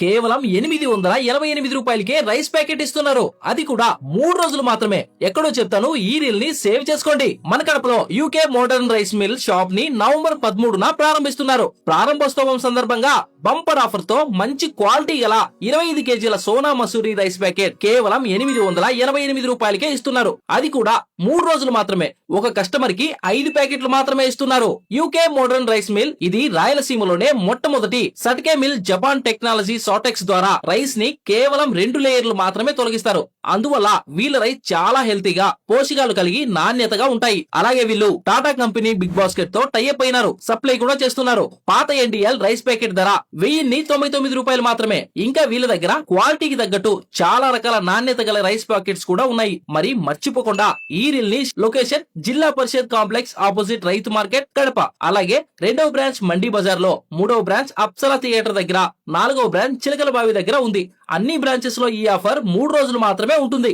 కేవలం 888 రూపాయలకే rice packet ఇస్తున్నారు. అది కూడా 3 రోజులు మాత్రమే. ఎక్కడో చెప్తాను, ఈ రీల్ ని సేవ్ చేసుకోండి. మన కడపలో UK modern rice mill shop ని నవంబర్ 13న ప్రారంభిస్తున్నారు. ప్రారంభోత్సవం సందర్భంగా బంపర్ ఆఫర్ తో మంచి క్వాలిటీ గల 25 కేజీల సోనా మసూరి రైస్ ప్యాకెట్ కేవలం 888 రూపాయలకే ఇస్తున్నారు. అది కూడా 3 రోజులు మాత్రమే. ఒక కస్టమర్ కి 5 ప్యాకెట్లు మాత్రమే ఇస్తున్నారు. యూకే మోడర్న్ రైస్ మిల్ ఇది రాయలసీమలోనే మొట్టమొదటి సట్కే మిల్. జపాన్ టెక్నాలజీ సాటెక్స్ ద్వారా రైస్ ని కేవలం 2 లేయర్లు మాత్రమే తొలగిస్తారు. అందువల్ల వీళ్ళ రైస్ చాలా హెల్తీగా, పోషకాలు కలిగి నాణ్యతగా ఉంటాయి. అలాగే వీళ్ళు టాటా కంపెనీ బిగ్ బాస్కెట్ తో టైఅప్ అయినారు. సప్లై కూడా చేస్తున్నారు. పాత ఎన్డీఎల్ రైస్ ప్యాకెట్ ధర 1099 రూపాయలు మాత్రమే. ఇంకా వీళ్ళ దగ్గర క్వాలిటీకి తగ్గట్టు చాలా రకాల నాణ్యత గల రైస్ ప్యాకెట్స్ కూడా ఉన్నాయి. మరి మర్చిపోకుండా ఈ రీల్ ని లొకేషన్ జిల్లా పరిషత్ కాంప్లెక్స్ ఆపోజిట్ రైతు మార్కెట్ కడప. అలాగే 2వ బ్రాంచ్ మండి బజార్ లో, 3వ బ్రాంచ్ అప్సరా థియేటర్ దగ్గర, 4వ బ్రాంచ్ చిలకల బావి దగ్గర ఉంది. అన్ని బ్రాంచెస్ లో ఈ ఆఫర్ 3 రోజులు మాత్రమే ఉంటుంది.